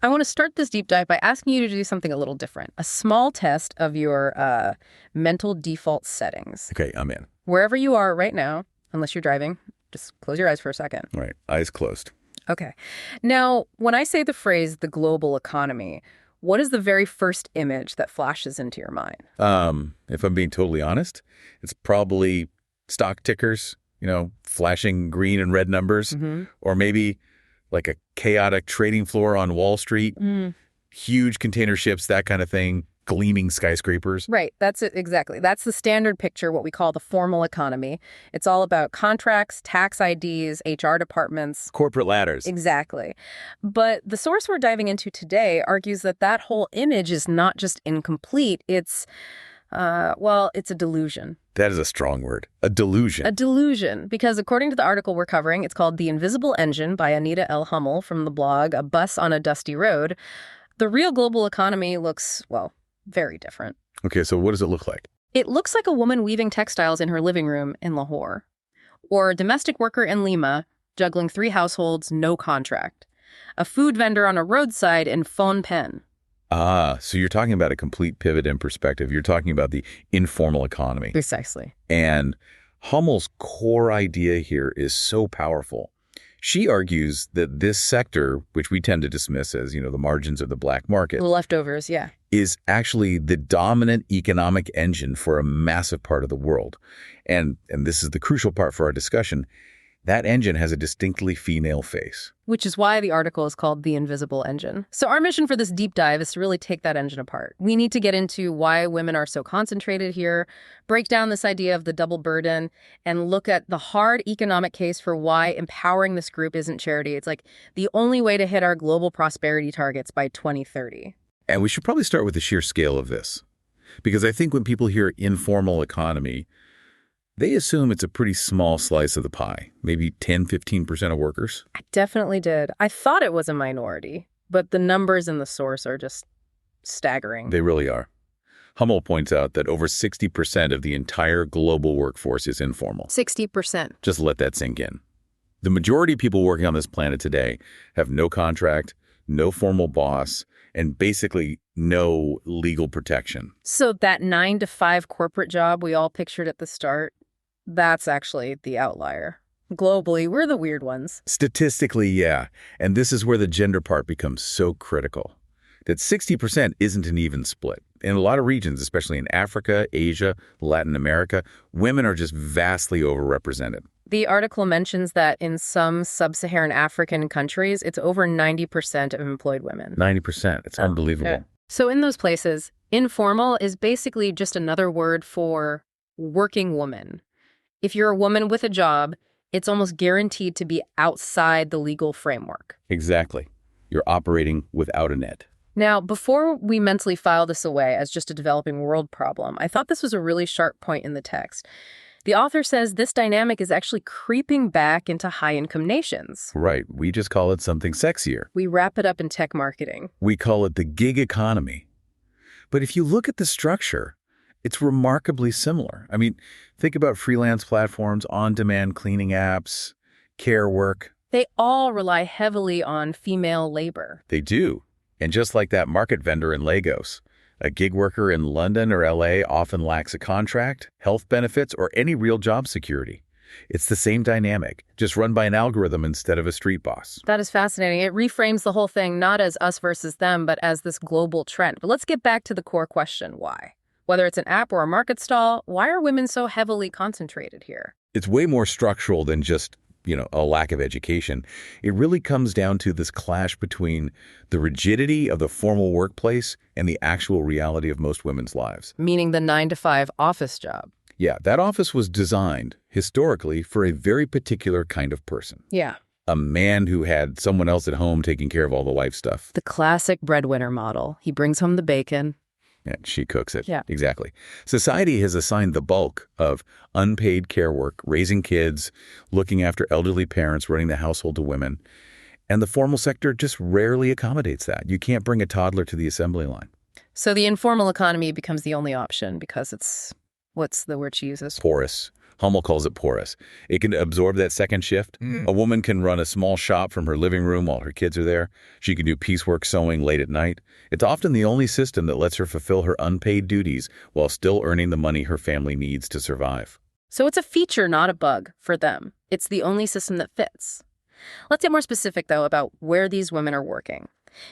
I want to start this deep dive by asking you to do something a little different. A small test of your mental default settings. Okay, I'm in. Wherever you are right now, unless you're driving, just close your eyes for a second. All right, eyes closed. Okay. Now, when I say the phrase the global economy, what is the very first image that flashes into your mind? If I'm being totally honest, it's probably stock tickers, flashing green and red numbers, or maybe like a chaotic trading floor on Wall Street, huge container ships, that kind of thing, gleaming skyscrapers. Right. That's it. Exactly. That's the standard picture, what we call the formal economy. It's all about contracts, tax IDs, HR departments. Corporate ladders. Exactly. But the source we're diving into today argues that that whole image is not just incomplete. It's a delusion. That is a strong word. A delusion. A delusion, because according to the article we're covering, it's called The Invisible Engine by Anita L. Hummel from the blog A Bus on a Dusty Road. The real global economy looks, very different. Okay, so what does it look like? It looks like a woman weaving textiles in her living room in Lahore, or a domestic worker in Lima juggling 3 households, no contract, a food vendor on a roadside in Phnom Penh. So you're talking about a complete pivot in perspective. You're talking about the informal economy. Precisely. And Hummel's core idea here is so powerful. She argues that this sector, which we tend to dismiss as, the margins of the black market, The leftovers, yeah. is actually the dominant economic engine for a massive part of the world. And this is the crucial part for our discussion. That engine has a distinctly female face. Which is why the article is called The Invisible Engine. So our mission for this deep dive is to really take that engine apart. We need to get into why women are so concentrated here, break down this idea of the double burden, and look at the hard economic case for why empowering this group isn't charity. It's like the only way to hit our global prosperity targets by 2030. And we should probably start with the sheer scale of this. Because I think when people hear informal economy, they assume it's a pretty small slice of the pie, maybe 10, 15% of workers. I definitely did. I thought it was a minority, but the numbers in the source are just staggering. They really are. Hummel points out that over 60% of the entire global workforce is informal. 60%. Just let that sink in. The majority of people working on this planet today have no contract, no formal boss, and basically no legal protection. So that 9-to-5 corporate job we all pictured at the start, that's actually the outlier. Globally, we're the weird ones. Statistically, yeah. And this is where the gender part becomes so critical. That 60% isn't an even split. In a lot of regions, especially in Africa, Asia, Latin America, women are just vastly overrepresented. The article mentions that in some sub-Saharan African countries, it's over 90% of employed women. 90%. It's unbelievable. Yeah. So in those places, informal is basically just another word for working woman. If you're a woman with a job, it's almost guaranteed to be outside the legal framework. Exactly. You're operating without a net. Now, before we mentally file this away as just a developing world problem, I thought this was a really sharp point in the text. The author says this dynamic is actually creeping back into high-income nations. Right. We just call it something sexier. We wrap it up in tech marketing. We call it the gig economy. But if you look at the structure, it's remarkably similar. I mean, think about freelance platforms, on-demand cleaning apps, care work. They all rely heavily on female labor. They do. And just like that market vendor in Lagos, a gig worker in London or LA often lacks a contract, health benefits, or any real job security. It's the same dynamic, just run by an algorithm instead of a street boss. That is fascinating. It reframes the whole thing not as us versus them, but as this global trend. But let's get back to the core question, why? Whether it's an app or a market stall, why are women so heavily concentrated here? It's way more structural than just a lack of education. It really comes down to this clash between the rigidity of the formal workplace and the actual reality of most women's lives. Meaning the 9-to-5 office job. Yeah, that office was designed historically for a very particular kind of person. Yeah. A man who had someone else at home taking care of all the life stuff. The classic breadwinner model. He brings home the bacon. Yeah, she cooks it. Yeah. Exactly. Society has assigned the bulk of unpaid care work, raising kids, looking after elderly parents, running the household to women. And the formal sector just rarely accommodates that. You can't bring a toddler to the assembly line. So the informal economy becomes the only option because it's, what's the word she uses? Porous, Hummel calls it porous. It can absorb that second shift. A woman can run a small shop from her living room while her kids are there. She can do piecework sewing late at night. It's often the only system that lets her fulfill her unpaid duties while still earning the money her family needs to survive. So it's a feature, not a bug, for them. It's the only system that fits. Let's get more specific, though, about where these women are working.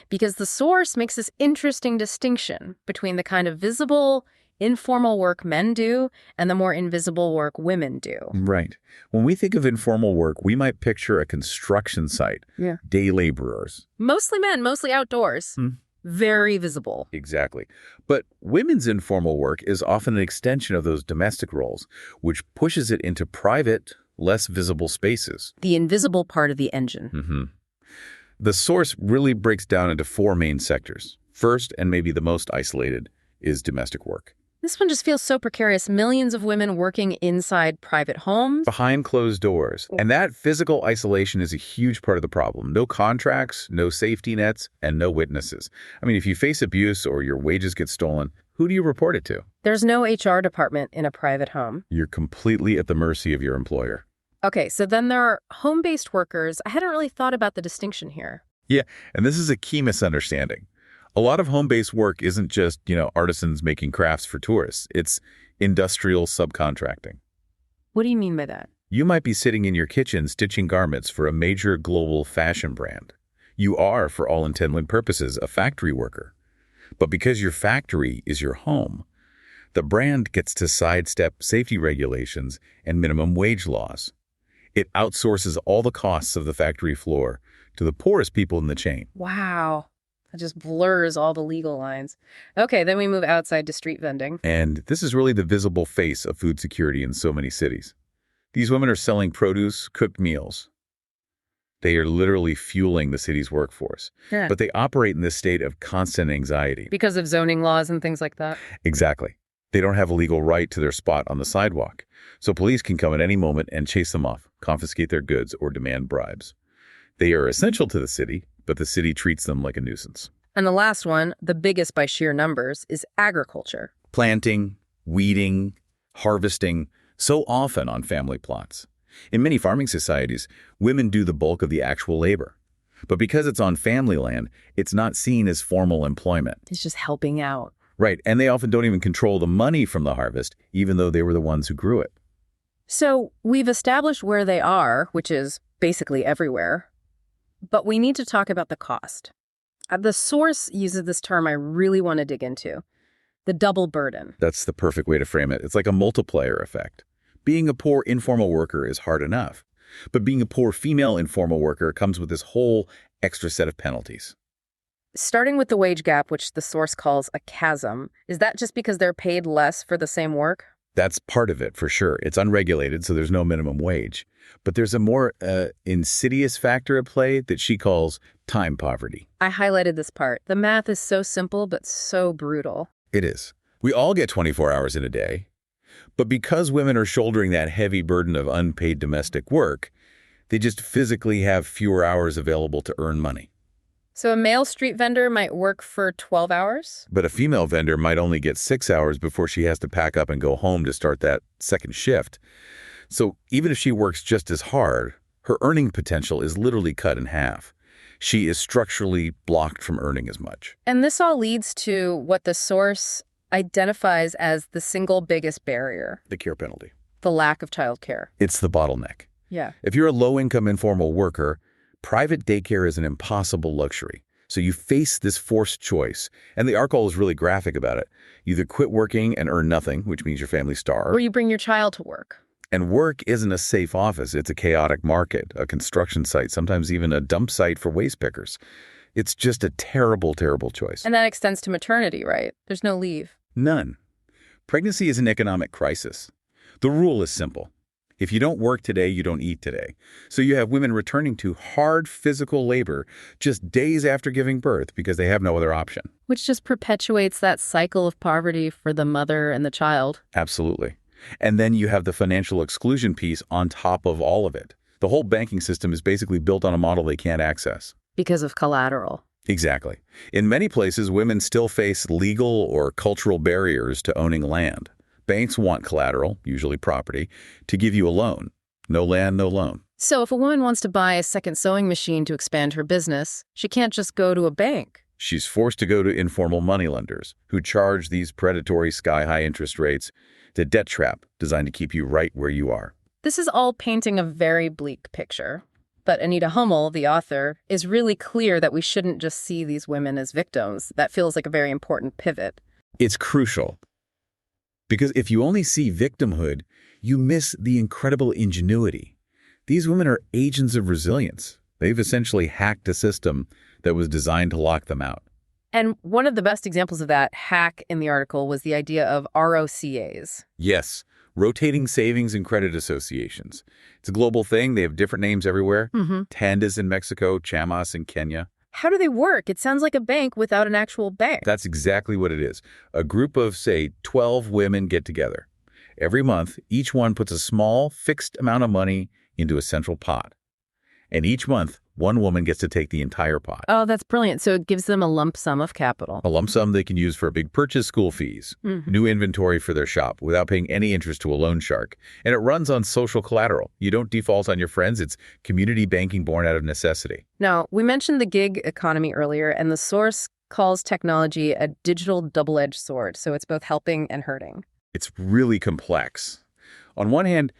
Because the source makes this interesting distinction between the kind of visible, informal work men do and the more invisible work women do. Right. When we think of informal work, we might picture a construction site, day laborers. Mostly men, mostly outdoors. Very visible. Exactly. But women's informal work is often an extension of those domestic roles, which pushes it into private, less visible spaces. The invisible part of the engine. The source really breaks down into four main sectors. First, and maybe the most isolated, is domestic work. This one just feels so precarious. Millions of women working inside private homes. Behind closed doors. And that physical isolation is a huge part of the problem. No contracts, no safety nets, and no witnesses. I mean, if you face abuse or your wages get stolen, who do you report it to? There's no HR department in a private home. You're completely at the mercy of your employer. Okay, so then there are home-based workers. I hadn't really thought about the distinction here. Yeah, and this is a key misunderstanding. A lot of home-based work isn't just, artisans making crafts for tourists. It's industrial subcontracting. What do you mean by that? You might be sitting in your kitchen stitching garments for a major global fashion brand. You are, for all intents and purposes, a factory worker. But because your factory is your home, the brand gets to sidestep safety regulations and minimum wage laws. It outsources all the costs of the factory floor to the poorest people in the chain. Wow. It just blurs all the legal lines. Okay, then we move outside to street vending. And this is really the visible face of food security in so many cities. These women are selling produce, cooked meals. They are literally fueling the city's workforce. Yeah. But they operate in this state of constant anxiety. Because of zoning laws and things like that? Exactly. They don't have a legal right to their spot on the sidewalk. So police can come at any moment and chase them off, confiscate their goods, or demand bribes. They are essential to the city, but the city treats them like a nuisance. And the last one, the biggest by sheer numbers, is agriculture. Planting, weeding, harvesting, so often on family plots. In many farming societies, women do the bulk of the actual labor. But because it's on family land, it's not seen as formal employment. It's just helping out. Right, and they often don't even control the money from the harvest, even though they were the ones who grew it. So we've established where they are, which is basically everywhere. But we need to talk about the cost. The source uses this term I really want to dig into, the double burden. That's the perfect way to frame it. It's like a multiplier effect. Being a poor informal worker is hard enough, but being a poor female informal worker comes with this whole extra set of penalties. Starting with the wage gap, which the source calls a chasm, is that just because they're paid less for the same work? That's part of it, for sure. It's unregulated, so there's no minimum wage. But there's a more insidious factor at play that she calls time poverty. I highlighted this part. The math is so simple, but so brutal. It is. We all get 24 hours in a day. But because women are shouldering that heavy burden of unpaid domestic work, they just physically have fewer hours available to earn money. So a male street vendor might work for 12 hours? But a female vendor might only get 6 hours before she has to pack up and go home to start that second shift. So even if she works just as hard, her earning potential is literally cut in half. She is structurally blocked from earning as much. And this all leads to what the source identifies as the single biggest barrier. The care penalty. The lack of childcare. It's the bottleneck. Yeah. If you're a low-income informal worker, private daycare is an impossible luxury. So you face this forced choice. And the article is really graphic about it. You either quit working and earn nothing, which means your family starves. Or you bring your child to work. And work isn't a safe office. It's a chaotic market, a construction site, sometimes even a dump site for waste pickers. It's just a terrible, terrible choice. And that extends to maternity, right? There's no leave. None. Pregnancy is an economic crisis. The rule is simple. If you don't work today, you don't eat today. So you have women returning to hard physical labor just days after giving birth because they have no other option. Which just perpetuates that cycle of poverty for the mother and the child. Absolutely. And then you have the financial exclusion piece on top of all of it. The whole banking system is basically built on a model they can't access. Because of collateral. Exactly. In many places, women still face legal or cultural barriers to owning land. Banks want collateral, usually property, to give you a loan. No land, no loan. So if a woman wants to buy a second sewing machine to expand her business, she can't just go to a bank. She's forced to go to informal moneylenders who charge these predatory sky-high interest rates. It's a debt trap designed to keep you right where you are. This is all painting a very bleak picture. But Anita Hummel, the author, is really clear that we shouldn't just see these women as victims. That feels like a very important pivot. It's crucial. Because if you only see victimhood, you miss the incredible ingenuity. These women are agents of resilience. They've essentially hacked a system that was designed to lock them out. And one of the best examples of that hack in the article was the idea of ROCAs. Yes, rotating savings and credit associations. It's a global thing. They have different names everywhere. Tandas in Mexico, Chamas in Kenya. How do they work? It sounds like a bank without an actual bank. That's exactly what it is. A group of, say, 12 women get together. Every month, each one puts a small, fixed amount of money into a central pot. And each month, one woman gets to take the entire pot. Oh, that's brilliant. So it gives them a lump sum of capital. A lump sum they can use for a big purchase, school fees, new inventory for their shop without paying any interest to a loan shark. And it runs on social collateral. You don't default on your friends. It's community banking born out of necessity. Now, we mentioned the gig economy earlier, and the source calls technology a digital double-edged sword. So it's both helping and hurting. It's really complex. On one hand,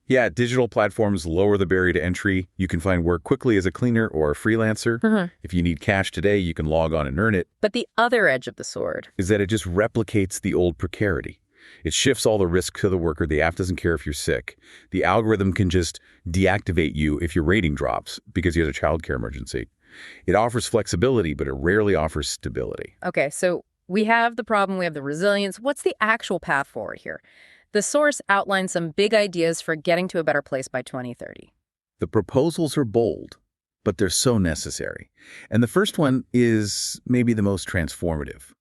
yeah, digital platforms lower the barrier to entry. You can find work quickly as a cleaner or a freelancer. If you need cash today, you can log on and earn it. But the other edge of the sword is that it just replicates the old precarity. It shifts all the risk to the worker. The app doesn't care if you're sick. The algorithm can just deactivate you if your rating drops because you had a childcare emergency. It offers flexibility, but it rarely offers stability. Okay, so we have the problem, we have the resilience. What's the actual path forward here? The source outlines some big ideas for getting to a better place by 2030. The proposals are bold, but they're so necessary. And the first one is maybe the most transformative.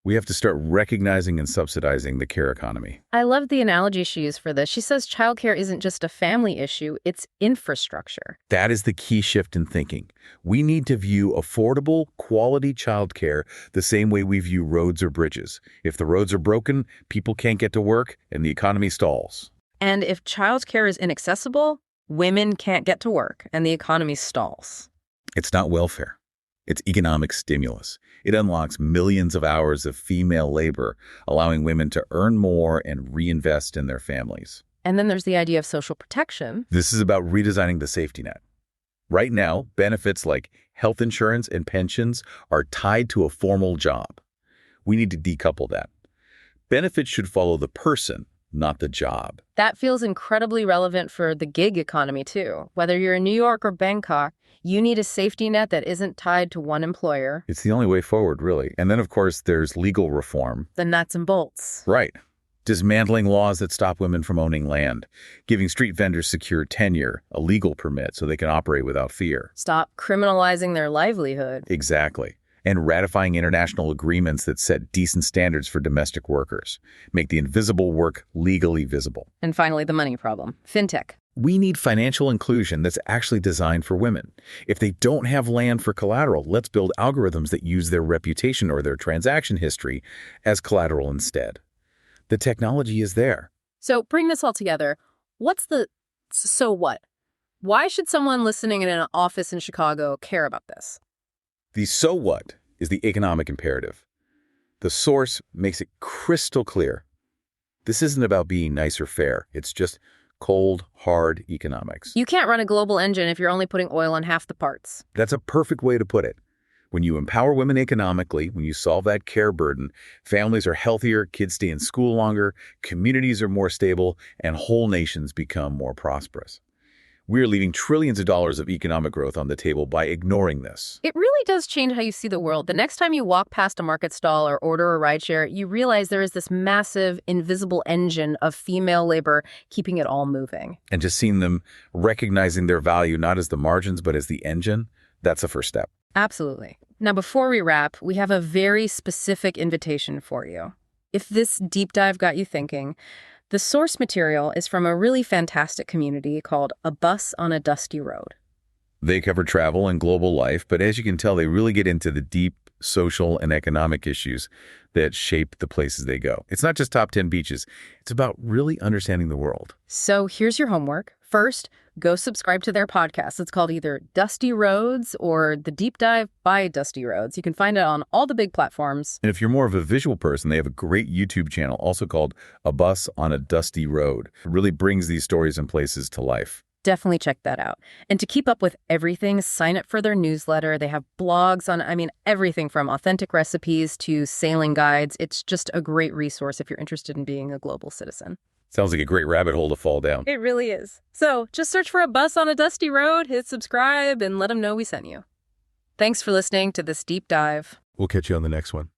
We have to start recognizing and subsidizing the care economy. I love the analogy she used for this. She says childcare isn't just a family issue, it's infrastructure. That is the key shift in thinking. We need to view affordable, quality childcare the same way we view roads or bridges. If the roads are broken, people can't get to work, and the economy stalls. And if childcare is inaccessible, women can't get to work, and the economy stalls. It's not welfare. It's economic stimulus. It unlocks millions of hours of female labor, allowing women to earn more and reinvest in their families. And then there's the idea of social protection. This is about redesigning the safety net. Right now, benefits like health insurance and pensions are tied to a formal job. We need to decouple that. Benefits should follow the person, not the job. That feels incredibly relevant for the gig economy, too. Whether you're in New York or Bangkok, you need a safety net that isn't tied to one employer. It's the only way forward, really. And then, of course, there's legal reform. The nuts and bolts. Right. Dismantling laws that stop women from owning land. Giving street vendors secure tenure, a legal permit so they can operate without fear. Stop criminalizing their livelihood. Exactly. And ratifying international agreements that set decent standards for domestic workers. Make the invisible work legally visible. And finally, the money problem. Fintech. We need financial inclusion that's actually designed for women. If they don't have land for collateral, let's build algorithms that use their reputation or their transaction history as collateral instead. The technology is there. So bring this all together. What's the so what? Why should someone listening in an office in Chicago care about this? The so what is the economic imperative. The source makes it crystal clear. This isn't about being nice or fair. It's just cold, hard economics. You can't run a global engine if you're only putting oil on half the parts. That's a perfect way to put it. When you empower women economically, when you solve that care burden, families are healthier, kids stay in school longer, communities are more stable, and whole nations become more prosperous. We're leaving trillions of dollars of economic growth on the table by ignoring this. It really does change how you see the world. The next time you walk past a market stall or order a rideshare, you realize there is this massive, invisible engine of female labor keeping it all moving. And just seeing them recognizing their value not as the margins, but as the engine, that's the first step. Absolutely. Now, before we wrap, we have a very specific invitation for you. If this deep dive got you thinking, the source material is from a really fantastic community called A Bus on a Dusty Road. They cover travel and global life, but as you can tell, they really get into the deep social and economic issues that shape the places they go. It's not just top 10 beaches. It's about really understanding the world. So here's your homework. First, go subscribe to their podcast. It's called either Dusty Roads or The Deep Dive by Dusty Roads. You can find it on all the big platforms. And if you're more of a visual person, they have a great YouTube channel also called A Bus on a Dusty Road. It really brings these stories and places to life. Definitely check that out. And to keep up with everything, sign up for their newsletter. They have blogs on, everything from authentic recipes to sailing guides. It's just a great resource if you're interested in being a global citizen. Sounds like a great rabbit hole to fall down. It really is. So just search for A Bus on a Dusty Road, hit subscribe, and let them know we sent you. Thanks for listening to this deep dive. We'll catch you on the next one.